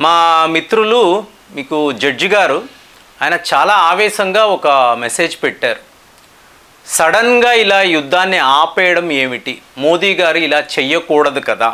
మా మిత్రులు మీకు జడ్జి గారు ఆయన చాలా ఆవేశంగా ఒక మెసేజ్ పెట్టారు. సడన్గా ఇలా యుద్ధాన్ని ఆపేయడం ఏమిటి, మోదీ గారు ఇలా చెయ్యకూడదు కదా,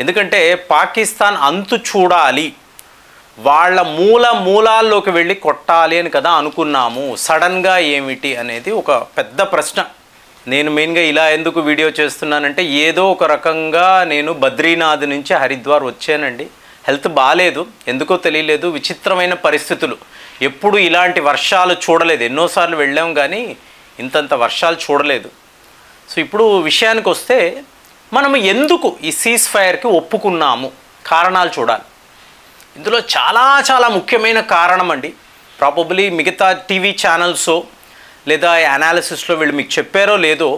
ఎందుకంటే పాకిస్తాన్ అంతు చూడాలి, వాళ్ళ మూలాల్లోకి వెళ్ళి కొట్టాలి అని కదా అనుకున్నాము, సడన్గా ఏమిటి అనేది ఒక పెద్ద ప్రశ్న. నేను మెయిన్గా ఇలా ఎందుకు వీడియో చేస్తున్నానంటే ఏదో ఒక రకంగా నేను బద్రీనాథ్ నుంచి హరిద్వార్ వచ్చానండి. హెల్త్ బాగాలేదు, ఎందుకో తెలియలేదు, విచిత్రమైన పరిస్థితులు, ఎప్పుడు ఇలాంటి వర్షాలు చూడలేదు, ఎన్నోసార్లు వెళ్ళాం కానీ ఇంతంత వర్షాలు చూడలేదు. సో ఇప్పుడు విషయానికి వస్తే మనము ఎందుకు ఈ సీజ్ ఫైర్కి ఒప్పుకున్నాము, కారణాలు చూడాలి. ఇందులో చాలా ముఖ్యమైన కారణం అండి. ప్రాబబ్లీ మిగతా టీవీ ఛానల్స్ లేదా అనాలిసిస్లో వీళ్ళు మీకు చెప్పారో లేదో,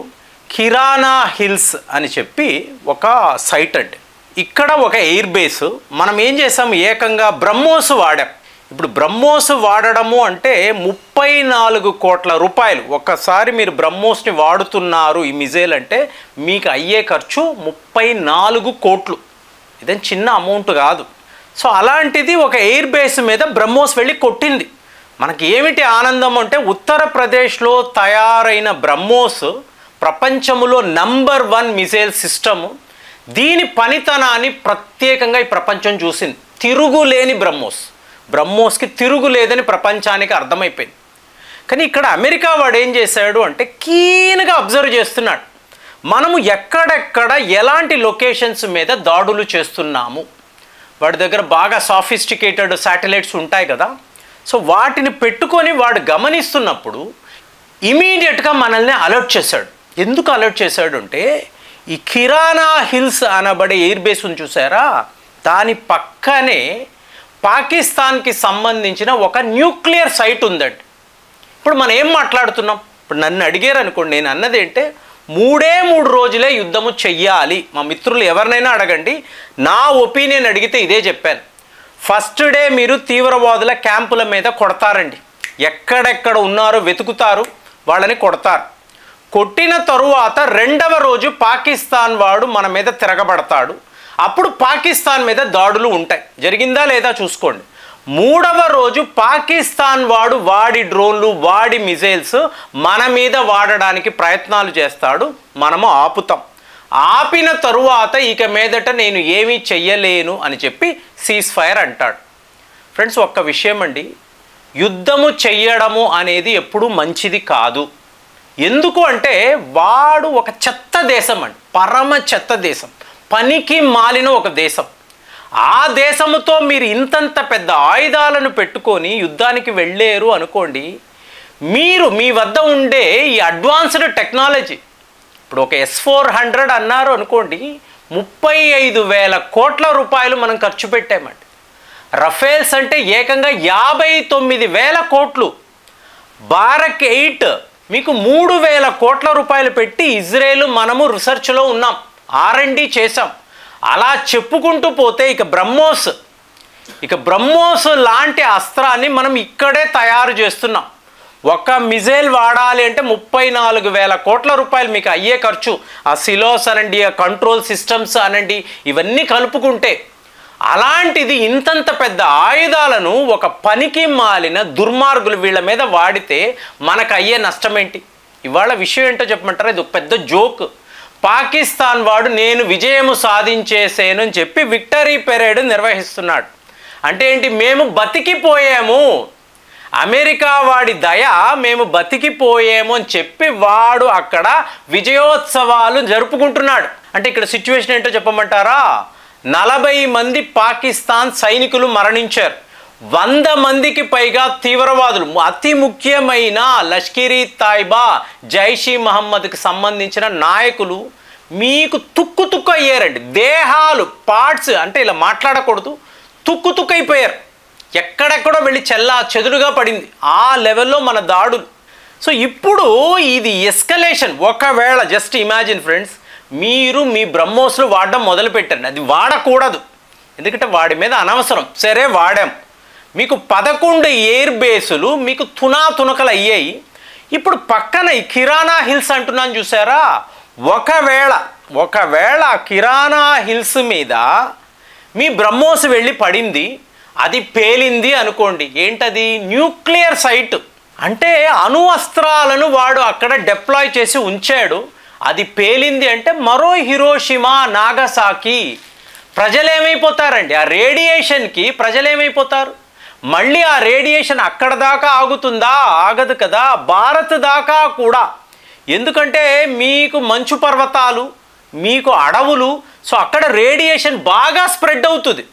కిరానా హిల్స్ అని చెప్పి ఒక సైట్ అండి. ఇక్కడ ఒక ఎయిర్ బేస్. మనం ఏం చేసాము, ఏకంగా బ్రహ్మోస్ వాడాం. ఇప్పుడు బ్రహ్మోస్ వాడడము అంటే 34 కోట్ల రూపాయలు. ఒక్కసారి మీరు బ్రహ్మోస్ని వాడుతున్నారు ఈ మిజైల్ అంటే మీకు అయ్యే ఖర్చు 34 కోట్లు. ఇదేం చిన్న అమౌంట్ కాదు. సో అలాంటిది ఒక ఎయిర్ బేస్ మీద బ్రహ్మోస్ వెళ్ళి కొట్టింది. మనకి ఏమిటి ఆనందం అంటే ఉత్తరప్రదేశ్లో తయారైన బ్రహ్మోస్ ప్రపంచంలో నంబర్ 1 మిజైల్ సిస్టము. దీని పనితనాన్ని ప్రత్యేకంగా ఈ ప్రపంచం చూసింది. తిరుగులేని బ్రహ్మోస్కి తిరుగులేదని ప్రపంచానికి అర్థమైపోయింది. కానీ ఇక్కడ అమెరికా వాడు ఏం చేశాడు అంటే కీన్గా అబ్జర్వ్ చేస్తున్నాడు, మనము ఎక్కడెక్కడ ఎలాంటి లొకేషన్స్ మీద దాడులు చేస్తున్నాము. వాడి దగ్గర బాగా సాఫిస్టికేటెడ్ శాటిలైట్స్ ఉంటాయి కదా, సో వాటిని పెట్టుకొని వాడు గమనిస్తున్నప్పుడు ఇమీడియట్గా మనల్ని అలర్ట్ చేశాడు. ఎందుకు అలర్ట్ చేశాడు అంటే ఈ కిరానా హిల్స్ అనబడే ఎయిర్ బేస్ ఉంది చూసారా, దాని పక్కనే పాకిస్తాన్కి సంబంధించిన ఒక న్యూక్లియర్ సైట్ ఉందండి. ఇప్పుడు మనం ఏం మాట్లాడుతున్నాం, ఇప్పుడు నన్ను అడిగారు అనుకోండి, నేను అన్నది ఏంటంటే 3 రోజులే యుద్ధము చెయ్యాలి. మా మిత్రులు ఎవరినైనా అడగండి, నా ఒపీనియన్ అడిగితే ఇదే చెప్పాను. ఫస్ట్ డే మీరు తీవ్రవాదుల క్యాంపుల మీద కొడతారండి, ఎక్కడెక్కడ ఉన్నారో వెతుకుతారు, వాళ్ళని కొడతారు. కొట్టిన తరువాత 2వ రోజు పాకిస్తాన్ వాడు మన మీద తిరగబడతాడు, అప్పుడు పాకిస్తాన్ మీద దాడులు ఉంటాయి. జరిగిందా లేదా చూసుకోండి. 3వ రోజు పాకిస్తాన్ వాడు వాడి డ్రోన్లు వాడి మిజైల్స్ మన మీద వాడడానికి ప్రయత్నాలు చేస్తాడు, మనము ఆపుతాం. ఆపిన తరువాత ఇక మీదట నేను ఏమీ చెయ్యలేను అని చెప్పి సీజ్ ఫైర్ అంటాడు. ఫ్రెండ్స్, ఒక్క విషయం అండి, యుద్ధము చెయ్యడము అనేది ఎప్పుడూ మంచిది కాదు. ఎందుకు అంటే వాడు ఒక చెత్త దేశం అండి, పరమ చెత్త దేశం, పనికి మాలిన ఒక దేశం. ఆ దేశంతో మీరు ఇంతంత పెద్ద ఆయుధాలను పెట్టుకొని యుద్ధానికి వెళ్ళారు అనుకోండి, మీరు మీ వద్ద ఉండే ఈ అడ్వాన్స్డ్ టెక్నాలజీ, ఇప్పుడు ఒక S-400 అన్నారు అనుకోండి, 35,000 కోట్ల రూపాయలు మనం ఖర్చు పెట్టామండి. రఫేల్స్ అంటే ఏకంగా 59,000 కోట్లు. బారక్ 8 మీకు 3,000 కోట్ల రూపాయలు పెట్టి ఇజ్రాయెల్ మనము రీసెర్చ్లో ఉన్నాం, R&D చేసాం. అలా చెప్పుకుంటూ పోతే ఇక బ్రహ్మోస్ లాంటి అస్త్రాన్ని మనం ఇక్కడే తయారు చేస్తున్నాం. ఒక మిజైల్ వాడాలి అంటే 34,000 కోట్ల రూపాయలు మీకు అయ్యే ఖర్చు. ఆ సిలోస్ అనండి, ఆ కంట్రోల్ సిస్టమ్స్ అనండి, ఇవన్నీ కలుపుకుంటే. అలాంటిది ఇంతంత పెద్ద ఆయుధాలను ఒక పనికి మాలిన దుర్మార్గులు వీళ్ళ మీద వాడితే మనకు అయ్యే నష్టం ఏంటి? ఇవాళ విషయం ఏంటో చెప్పమంటారా, ఇది ఒక పెద్ద జోక్. పాకిస్తాన్ వాడు నేను విజయము సాధించేసేను అని చెప్పి విక్టరీ పెరేడ్ నిర్వహిస్తున్నాడు. అంటే ఏంటి, మేము బతికిపోయాము, అమెరికా వాడి దయ, మేము బతికిపోయాము అని చెప్పి వాడు అక్కడ విజయోత్సవాలు జరుపుకుంటున్నాడు. అంటే ఇక్కడ సిచ్యువేషన్ ఏంటో చెప్పమంటారా, 40 మంది పాకిస్తాన్ సైనికులు మరణించారు, 100 మందికి పైగా తీవ్రవాదులు, అతి ముఖ్యమైన లష్కరీ తైబా, జైషీ మహమ్మద్కి సంబంధించిన నాయకులు మీకు తుక్కు అయ్యారండి. దేహాలు పార్ట్స్ అంటే ఇలా మాట్లాడకూడదు, తుక్కు అయిపోయారు, ఎక్కడెక్కడో వెళ్ళి చెదురుగా పడింది. ఆ లెవెల్లో మన దాడులు. సో ఇప్పుడు ఇది ఎస్కలేషన్. ఒకవేళ జస్ట్ ఇమాజిన్ ఫ్రెండ్స్, మీరు మీ బ్రహ్మోస్లు వాడడం మొదలుపెట్టండి, అది వాడకూడదు, ఎందుకంటే వాడి మీద అనవసరం. సరే వాడాం, మీకు 11 ఎయిర్ బేసులు మీకు తునకలు అయ్యాయి. ఇప్పుడు పక్కన ఈ కిరానా హిల్స్ అంటున్నాను చూసారా, ఒకవేళ కిరానా హిల్స్ మీద మీ బ్రహ్మోస్ వెళ్ళి పడింది, అది పేలింది అనుకోండి, ఏంటది? Nuclear site. అంటే అణు అస్త్రాలను వాడు అక్కడ డిప్లాయ్ చేసి ఉంచాడు, అది పేలింది అంటే మరో హిరోషిమా, నాగసాకి. ప్రజలు ఏమైపోతారండి? ఆ రేడియేషన్కి ప్రజలు ఏమైపోతారు? మళ్ళీ ఆ రేడియేషన్ అక్కడ దాకా ఆగుతుందా? ఆగదు కదా, భారత్ దాకా కూడా. ఎందుకంటే మీకు మంచు పర్వతాలు, మీకు అడవులు, సో అక్కడ రేడియేషన్ బాగా స్ప్రెడ్ అవుతుంది.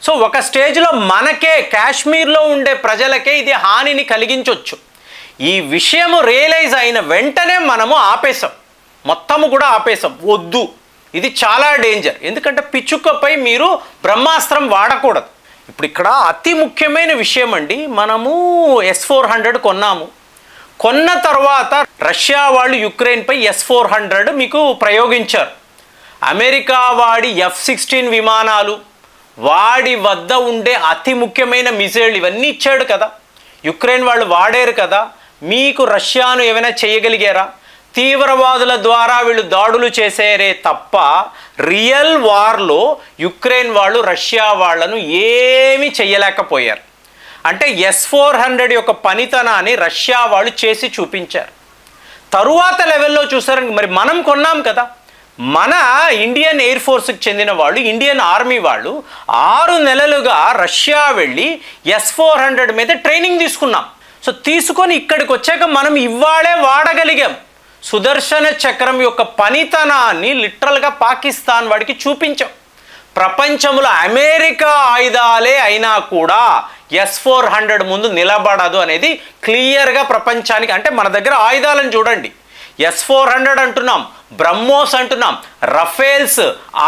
సో ఒక స్టేజ్లో మనకే, కాశ్మీర్లో ఉండే ప్రజలకే ఇది హానిని కలిగించవచ్చు. ఈ విషయం రియలైజ్ అయిన వెంటనే మనము ఆపేసాం, మొత్తము కూడా ఆపేసాం. వద్దు, ఇది చాలా డేంజర్. ఎందుకంటే పిచ్చుకపై మీరు బ్రహ్మాస్త్రం వాడకూడదు. ఇప్పుడు ఇక్కడ అతి ముఖ్యమైన విషయం అండి, మనము S-400 కొన్నాము. కొన్న తర్వాత రష్యా వాళ్ళు యుక్రెయిన్పై S-400 మీకు ప్రయోగించారు. అమెరికా వాడి F-16 విమానాలు, వాడి వద్ద ఉండే అతి ముఖ్యమైన మిసైల్ ఇవన్నీ ఇచ్చాడు కదా, యుక్రెయిన్ వాళ్ళు వాడారు కదా. మీకు రష్యాను ఏమైనా చేయగలిగారా? తీవ్రవాదుల ద్వారా వీళ్ళు దాడులు చేసేరే తప్ప రియల్ వార్లో యుక్రెయిన్ వాళ్ళు రష్యా వాళ్లను ఏమీ చేయలేకపోయారు. అంటే S-400 యొక్క పనితనాన్ని రష్యా వాళ్ళు చేసి చూపించారు. తరువాత లెవెల్లో చూసారని మరి మనం కొన్నాం కదా, మన ఇండియన్ ఎయిర్ ఫోర్స్కి చెందిన వాళ్ళు, ఇండియన్ ఆర్మీ వాళ్ళు 6 నెలలుగా రష్యా వెళ్ళి S-400 మీద ట్రైనింగ్ తీసుకున్నాం. సో తీసుకొని ఇక్కడికి వచ్చాక మనం ఇవాళే వాడగలిగాం. సుదర్శన చక్రం యొక్క పనితనాన్ని లిటరల్గా పాకిస్తాన్ వాడికి చూపించాం. ప్రపంచంలో అమెరికా ఆయుధాలే అయినా కూడా S-400 ముందు నిలబడదు అనేది క్లియర్గా ప్రపంచానికి. అంటే మన దగ్గర ఆయుధాలను చూడండి, S-400 అంటున్నాం, బ్రహ్మోస్ అంటున్నాం, Rafales,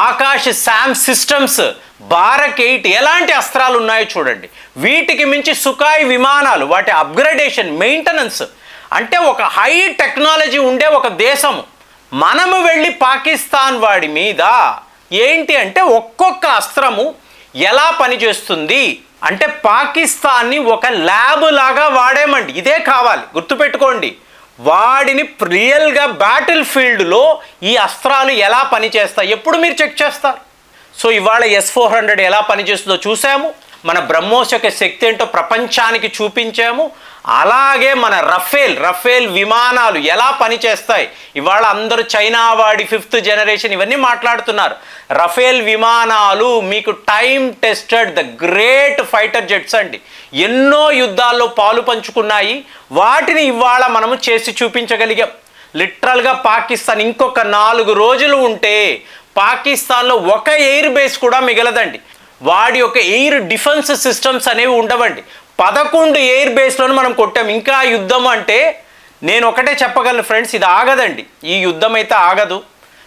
Akash Sam systems, Barack 8 ఎలాంటి అస్త్రాలు ఉన్నాయో చూడండి. వీటికి మించి సుఖాయ్ విమానాలు, వాటి అప్గ్రేడేషన్, మెయింటెనెన్స్, అంటే ఒక హై టెక్నాలజీ ఉండే ఒక దేశము. మనము వెళ్ళి పాకిస్తాన్ వాడి మీద ఏంటి అంటే ఒక్కొక్క అస్త్రము ఎలా పనిచేస్తుంది అంటే పాకిస్తాన్ని ఒక ల్యాబ్ లాగా వాడేమండి. ఇదే కావాలి, గుర్తుపెట్టుకోండి. వాడిని రియల్గా బ్యాటిల్ ఫీల్డ్లో ఈ అస్త్రాలు ఎలా పనిచేస్తాయి ఎప్పుడు మీరు చెక్ చేస్తారు. సో ఇవాళ S-400 ఎలా పనిచేస్తుందో చూసాము, మన బ్రహ్మోస్ యొక్క శక్తి ఏంటో ప్రపంచానికి చూపించాము. అలాగే మన రఫేల్ విమానాలు ఎలా పనిచేస్తాయి. ఇవాళ అందరూ చైనా వాడి 5th జనరేషన్ ఇవన్నీ మాట్లాడుతున్నారు. రఫేల్ విమానాలు మీకు time tested the great fighter jets అండి, ఎన్నో యుద్ధాల్లో పాలు పంచుకున్నాయి. వాటిని ఇవాళ మనము చేసి చూపించగలిగాం. లిటరల్గా పాకిస్తాన్ ఇంకొక 4 రోజులు ఉంటే పాకిస్తాన్లో ఒక ఎయిర్ బేస్ కూడా మిగలదండి. వాడి యొక్క ఎయిర్ డిఫెన్స్ సిస్టమ్స్ అనేవి ఉండవండి. 11 ఎయిర్ బేస్లను మనం కొట్టాం. ఇంకా యుద్ధం అంటే నేను ఒకటే చెప్పగలను ఫ్రెండ్స్, ఇది ఆగదండి. ఈ యుద్ధం అయితే ఆగదు.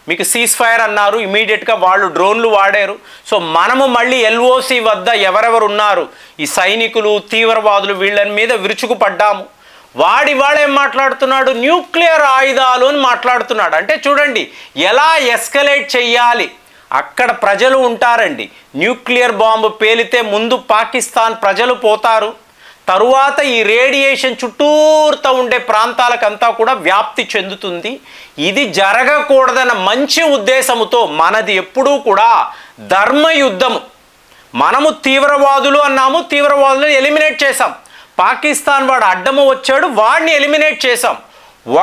మీకు సీజ్ ఫైర్ అన్నారు, ఇమీడియట్గా వాళ్ళు డ్రోన్లు వాడారు. సో మనము మళ్ళీ LOC వద్ద ఎవరెవరు ఉన్నారు ఈ సైనికులు, తీవ్రవాదులు, వీళ్ళని మీద విరుచుకుపడ్డాము. వాడేం మాట్లాడుతున్నాడు, న్యూక్లియర్ ఆయుధాలు అని మాట్లాడుతున్నాడు. అంటే చూడండి ఎలా ఎస్కలేట్ చెయ్యాలి. అక్కడ ప్రజలు ఉంటారండి, న్యూక్లియర్ బాంబు పేలితే ముందు పాకిస్తాన్ ప్రజలు పోతారు, తరువాత ఈ రేడియేషన్ చుట్టూరుతా ఉండే ప్రాంతాలకంతా కూడా వ్యాప్తి చెందుతుంది. ఇది జరగకూడదన్న మంచి ఉద్దేశముతో మనది ఎప్పుడూ కూడా ధర్మయుద్ధము. మనము తీవ్రవాదులు అన్నాము, తీవ్రవాదులను ఎలిమినేట్ చేశాం. పాకిస్తాన్ వాడు అడ్డము వచ్చాడు, వాడిని ఎలిమినేట్ చేశాం.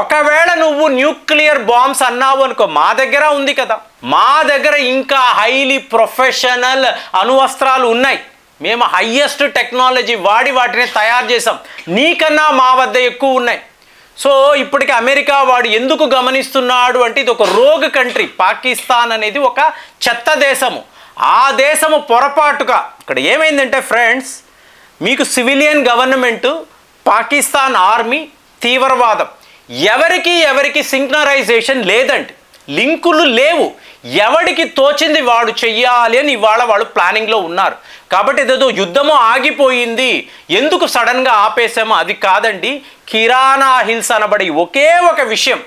ఒకవేళ నువ్వు న్యూక్లియర్ బాంబ్స్ అన్నావు అనుకో, మా దగ్గర ఉంది కదా, మా దగ్గర ఇంకా హైలీ ప్రొఫెషనల్ అణువస్త్రాలు ఉన్నాయి. మేము హయ్యెస్ట్ టెక్నాలజీ వాడి వాటిని తయారు చేసాం. నీకన్నా మా వద్ద ఎక్కువ ఉన్నాయి. సో ఇప్పటికి అమెరికా వాడు ఎందుకు గమనిస్తున్నాడు అంటే ఇది ఒక రోగ్ కంట్రీ. పాకిస్తాన్ అనేది ఒక చెత్త దేశము. ఆ దేశము పొరపాటుగా ఇక్కడ ఏమైందంటే ఫ్రెండ్స్, మీకు సివిలియన్ గవర్నమెంటు, పాకిస్తాన్ ఆర్మీ, తీవ్రవాదం, ఎవరికి సింక్నరైజేషన్ లేదండి, లింకులు లేవు. ఎవడికి తోచింది వాడు చెయ్యాలి అని ఇవాళ వాళ్ళు ప్లానింగ్లో ఉన్నారు. కాబట్టి ఏదో యుద్ధము ఆగిపోయింది, ఎందుకు సడన్గా ఆపేసామో అది కాదండి. కిరాణా హిల్స్ అనబడి ఒకే ఒక విషయం,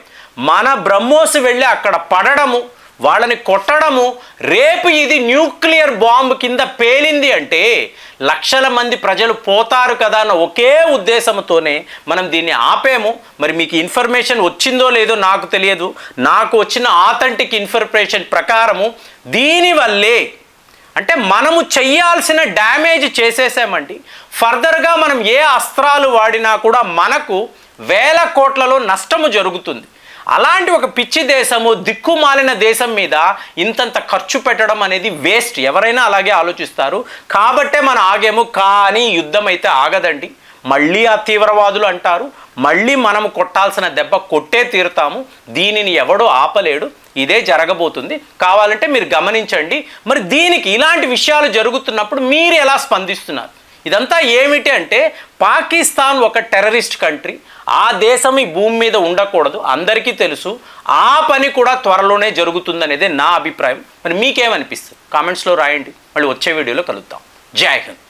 మన బ్రహ్మోస్ వెళ్ళి అక్కడ పడడము, వాళ్ళని కొట్టడము, రేపు ఇది న్యూక్లియర్ బాంబు కింద పేలింది అంటే లక్షల మంది ప్రజలు పోతారు కదా అన్న ఒకే ఉద్దేశంతోనే మనం దీన్ని ఆపేము. మరి మీకు ఇన్ఫర్మేషన్ వచ్చిందో లేదో నాకు తెలియదు. నాకు వచ్చిన ఆథెంటిక్ ఇన్ఫర్మేషన్ ప్రకారము దీనివల్లే అంటే మనము చెయ్యాల్సిన డ్యామేజ్ చేసేసామండి. ఫర్దర్గా మనం ఏ అస్త్రాలు వాడినా కూడా మనకు వేల కోట్లలో నష్టము జరుగుతుంది. అలాంటి ఒక పిచ్చి దేశము, దిక్కుమాలిన దేశం మీద ఇంతంత ఖర్చు పెట్టడం అనేది వేస్ట్. ఎవరైనా అలాగే ఆలోచిస్తారు. కాబట్టే మనం ఆగేము. కానీ యుద్ధం అయితే ఆగదండి. మళ్ళీ ఆ తీవ్రవాదులు అంటారు, మళ్ళీ మనం కొట్టాల్సిన దెబ్బ కొట్టే తీరుతాము. దీనిని ఎవడో ఆపలేడు. ఇదే జరగబోతుంది. కావాలంటే మీరు గమనించండి. మరి దీనికి ఇలాంటి విషయాలు జరుగుతున్నప్పుడు మీరు ఎలా స్పందిస్తున్నారు? ఇదంతా ఏమిటి అంటే, పాకిస్తాన్ ఒక టెర్రరిస్ట్ కంట్రీ. ఆ దేశం ఈ భూమి మీద ఉండకూడదు, అందరికీ తెలుసు. ఆ పని కూడా త్వరలోనే జరుగుతుందనేదే నా అభిప్రాయం. మరి మీకేమనిపిస్తుంది? కామెంట్స్లో రాయండి. మళ్ళీ వచ్చే వీడియోలో కలుద్దాం. జై హింద్.